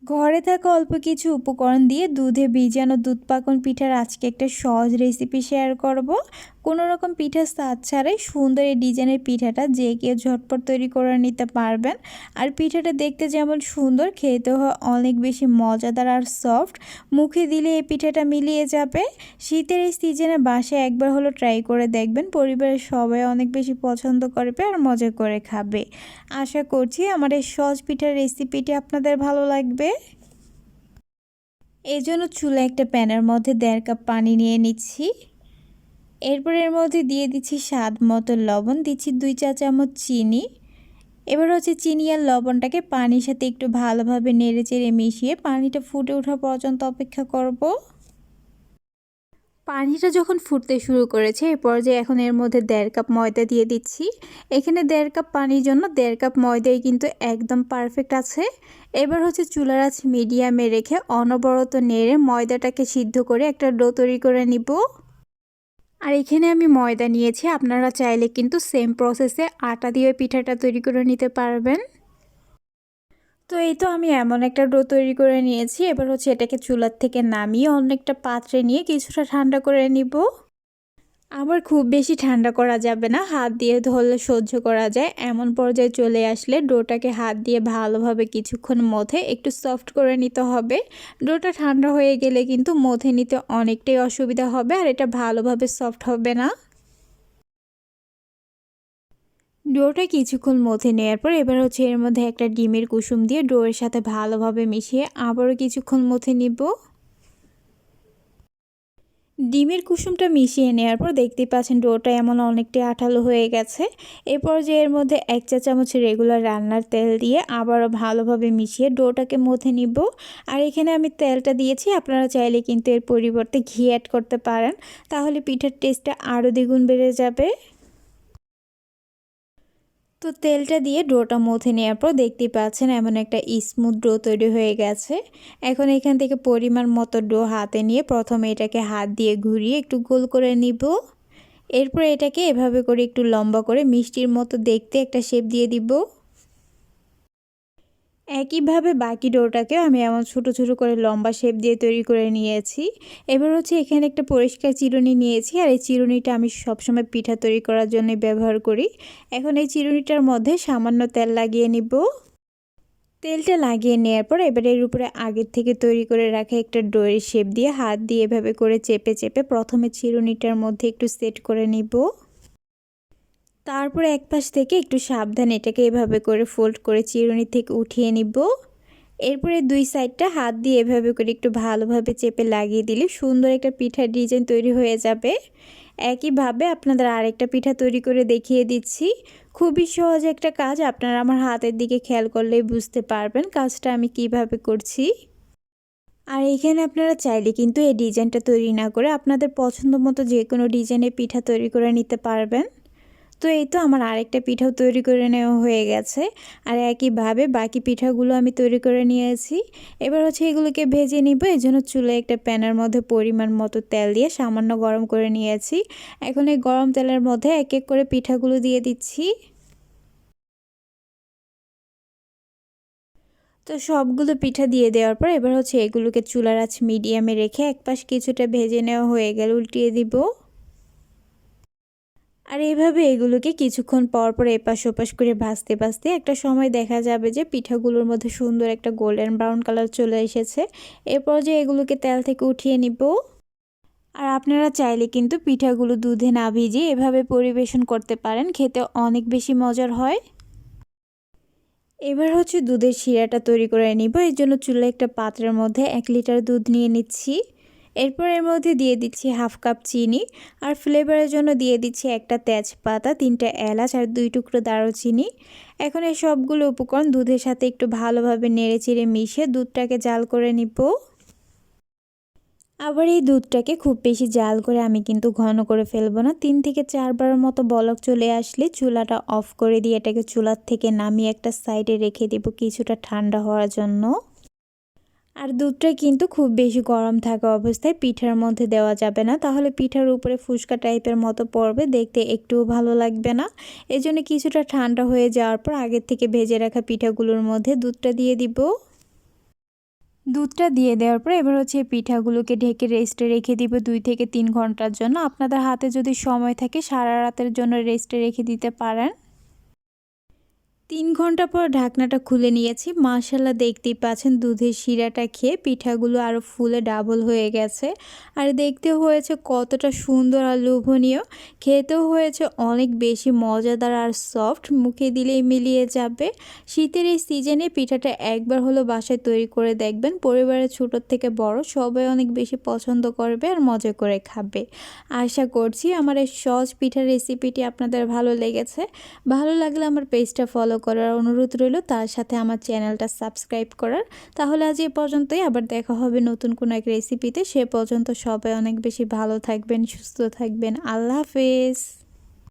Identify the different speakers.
Speaker 1: ঘরে থাকা অল্প কিছু উপকরণ দিয়ে দুধে ভিজানো দুধ পাকন পিঠার আজকে একটা সহজ রেসিপি শেয়ার করব। কোনো রকম পিঠার স্বাদ ছাড়াই সুন্দর এই ডিজাইনের পিঠাটা যে কেউ ঝটপট তৈরি করে নিতে পারবেন। আর পিঠাটা দেখতে যেমন সুন্দর, খেতেও হয় অনেক বেশি মজাদার আর সফট। মুখে দিলে এই পিঠাটা মিলিয়ে যাবে। শীতের এই সিজনে বাসায় একবার হলো ট্রাই করে দেখবেন, পরিবারের সবাই অনেক বেশি পছন্দ করবে আর মজা করে খাবে। আশা করছি আমার এই সহজ পিঠার রেসিপিটি আপনাদের ভালো লাগবে। এই জন্য চুলায় একটা প্যানের মধ্যে 1.5 কাপ পানি নিয়ে নিচ্ছি। এরপর এর মধ্যে দিয়ে দিচ্ছি স্বাদ মতো লবণ, দিচ্ছি 2 চা চামচ চিনি। এবার হচ্ছে চিনি আর লবণটাকে পানির সাথে একটু ভালোভাবে নেড়েচেড়ে মিশিয়ে পানিটা ফুটে ওঠা পর্যন্ত অপেক্ষা করব। পানিটা যখন ফুটতে শুরু করেছে এই পর্যায়ে এখন এর মধ্যে 1.5 কাপ ময়দা দিয়ে দিচ্ছি। এখানে 1.5 কাপ পানির জন্য 1.5 কাপ ময়দাই কিন্তু একদম পারফেক্ট আছে। এবার হচ্ছে চুলার আঁচ মিডিয়ামে রেখে অনবরত নেড়ে ময়দাটাকে সিদ্ধ করে একটা ডো তৈরি করে নিব। আর এখানে আমি ময়দা নিয়েছি, আপনারা চাইলে কিন্তু সেম প্রসেসে আটা দিয়ে পিঠাটা তৈরি করে নিতে পারবেন। তো এই তো আমি এমন একটা ডো তৈরি করে নিয়েছি। এবার হচ্ছে এটাকে চুলার থেকে নামিয়ে অন্য একটা পাত্রে নিয়ে কিছুটা ঠান্ডা করে নিব। আবার খুব বেশি ঠান্ডা করা যাবে না, হাত দিয়ে ধরলে সহ্য করা যায় এমন পর্যায়ে চলে আসলে ডোটাকে হাত দিয়ে ভালোভাবে কিছুক্ষণ মথে একটু সফট করে নিতে হবে। ডোটা ঠান্ডা হয়ে গেলে কিন্তু মথে নিতে অনেকটাই অসুবিধা হবে আর এটা ভালোভাবে সফট হবে না। ডোটা কিছুক্ষণ মথে নেওয়ার পর এবার হচ্ছে এর মধ্যে একটা ডিমের কুসুম দিয়ে ডোয়ের সাথে ভালোভাবে মিশিয়ে আবারও কিছুক্ষণ মথে নিব। ডিমের কুসুমটা মিশিয়ে নেওয়ার পর দেখতেই পাচ্ছেন ডোটা এমন অনেকটাই আঠালো হয়ে গেছে। এরপর যে এর মধ্যে 1 চা চামচ রেগুলার রান্নার তেল দিয়ে আবারও ভালোভাবে মিশিয়ে ডোটাকে মথে নিব। আর এখানে আমি তেলটা দিয়েছি, আপনারা চাইলে কিন্তু এর পরিবর্তে ঘি অ্যাড করতে পারেন, তাহলে পিঠার টেস্টটা আরও দ্বিগুণ বেড়ে যাবে। তো তেলটা দিয়ে ডোটা মথে নেওয়ার পর দেখতেই পাচ্ছেন এমন একটা স্মুথ ডো তৈরি হয়ে গেছে। এখন এখান থেকে পরিমাণ মতো ডো হাতে নিয়ে প্রথমে এটাকে হাত দিয়ে ঘুরিয়ে একটু গোল করে নিব। এরপর এটাকে এভাবে করে একটু লম্বা করে মিষ্টির মতো দেখতে একটা শেপ দিয়ে দিব। একইভাবে বাকি ডোটাকেও আমি এমন ছোট ছোট করে লম্বা শেপ দিয়ে তৈরি করে নিয়েছি। এবার হচ্ছে এখানে একটা পরিষ্কার চিরুনি নিয়েছি আর এই চিরুনিটা আমি সবসময় পিঠা তৈরি করার জন্য ব্যবহার করি। এখন এই চিরুনিটার মধ্যে সামান্য তেল লাগিয়ে নিব। তেলটা লাগিয়ে নেওয়ার পর এবার এর উপরে আগের থেকে তৈরি করে রাখা একটা ডোয়ের শেপ দিয়ে হাত দিয়ে এভাবে করে চেপে চেপে প্রথমে চিরুনিটার মধ্যে একটু সেট করে নিব। তারপরে এক পাশ থেকে একটু সাবধানে এটাকে এভাবে করে ফোল্ড করে চিরুনি থেকে উঠিয়ে নিব। এরপরে দুই সাইডটা হাত দিয়ে এভাবে করে একটু ভালোভাবে চেপে লাগিয়ে দিলে সুন্দর একটা পিঠার ডিজাইন তৈরি হয়ে যাবে। একইভাবে আপনাদের আরেকটা পিঠা তৈরি করে দেখিয়ে দিচ্ছি। খুবই সহজ একটা কাজ, আপনারা আমার হাতের দিকে খেয়াল করলেই বুঝতে পারবেন কাজটা আমি কিভাবে করছি। আর এখানে আপনারা চাইলে কিন্তু এই ডিজাইনটা তৈরি না করে আপনাদের পছন্দ মতো যে কোনো ডিজাইনের পিঠা তৈরি করে নিতে পারবেন। তো এই তো আমার আরেকটা পিঠাও তৈরি করে নেওয়া হয়ে গেছে। আর একইভাবে বাকি পিঠাগুলো আমি তৈরি করে নিয়েছি। এবার হচ্ছে এগুলোকে ভেজে নিব। এই জন্য চুলায় একটা প্যানের মধ্যে পরিমাণ মতো তেল দিয়ে সামান্য গরম করে নিয়েছি। এখন এই গরম তেলের মধ্যে এক এক করে পিঠাগুলো দিয়ে দিচ্ছি। তো সবগুলো পিঠা দিয়ে দেওয়ার পর এবার হচ্ছে এগুলোকে চুলার আঁচ মিডিয়ামে রেখে এক পাশ কিছুটা ভেজে নেওয়া হয়ে গেলে উল্টিয়ে দিব। আর এইভাবে এগুলোকে কিছুক্ষণ পর পর এপাশ ওপাশ করে ভাজতে ভাজতে একটা সময় দেখা যাবে যে পিঠাগুলোর মধ্যে সুন্দর একটা গোল্ডেন ব্রাউন কালার চলে এসেছে। এরপর যে এগুলোকে তেল থেকে উঠিয়ে নিব। আর আপনারা চাইলে কিন্তু পিঠাগুলো দুধে না ভিজিয়ে এভাবে পরিবেশন করতে পারেন, খেতে অনেক বেশি মজার হয়। এবার হচ্ছে দুধের শিরাটা তৈরি করে নিব। এর জন্য চুলায় একটা পাত্রের মধ্যে 1 লিটার দুধ নিয়ে নিচ্ছি। এরপর এর মধ্যে দিয়ে দিচ্ছি হাফ কাপ চিনি আর ফ্লেভারের জন্য দিয়ে দিচ্ছি একটা তেজপাতা, 3টা এলাচ আর 2 টুকরো দারুচিনি। এখন এই সবগুলো উপকরণ দুধের সাথে একটু ভালোভাবে নেড়েচেড়ে মিশিয়ে দুধটাকে জাল করে নিব। আবার এই দুধটাকে খুব বেশি জাল করে আমি কিন্তু ঘন করে ফেলবো না। 3 থেকে 4 বারের মতো বলক চলে আসলে চুলাটা অফ করে দিয়ে এটাকে চুলার থেকে নামিয়ে একটা সাইডে রেখে দেব কিছুটা ঠান্ডা হওয়ার জন্য। আর দুধটা কিন্তু খুব বেশি গরম থাকা অবস্থায় পিঠার মধ্যে দেওয়া যাবে না, তাহলে পিঠার উপরে ফুসকা টাইপের মতো পড়বে, দেখতে একটুও ভালো লাগবে না। এজন্য কিছুটা ঠান্ডা হয়ে যাওয়ার পর আগের থেকে ভেজে রাখা পিঠাগুলোর মধ্যে দুধটা দিয়ে দিব। দুধটা দিয়ে দেওয়ার পর এবার হচ্ছে পিঠাগুলোকে ঢেকে রেস্টে রেখে দিব 2 থেকে 3 ঘন্টার জন্য। আপনাদের হাতে যদি সময় থাকে সারা রাতের জন্য রেস্টে রেখে দিতে পারেন। 3 ঘন্টা পর ঢাকনাটা খুলে নিয়েছি। মাশাআল্লাহ দেখতেই পাচ্ছেন দুধের শিরাটা খেয়ে পিঠাগুলো আরও ফুলে ডাবল হয়ে গেছে। আর দেখতেও হয়েছে কতটা সুন্দর আর লোভনীয়। খেতেও হয়েছে অনেক বেশি মজাদার আর সফট, মুখে দিলেই মিলিয়ে যাবে। শীতের এই সিজনে পিঠাটা একবার হলো বাসায় তৈরি করে দেখবেন। পরিবারের ছোট থেকে বড় সবাই অনেক বেশি পছন্দ করবে আর মজা করে খাবে। আশা করছি আমার এই সহজ পিঠার রেসিপিটি আপনাদের ভালো লেগেছে। ভালো লাগলে আমার পেজটা ফলো করার অনুরোধ রইল, তার সাথে আমার চ্যানেলটা সাবস্ক্রাইব করার। তাহলে আজ এ পর্যন্তই, আবার দেখা হবে নতুন কোনো এক রেসিপিতে। সে পর্যন্ত সবাই অনেক বেশি ভালো থাকবেন, সুস্থ থাকবেন। আল্লাহ হাফেজ।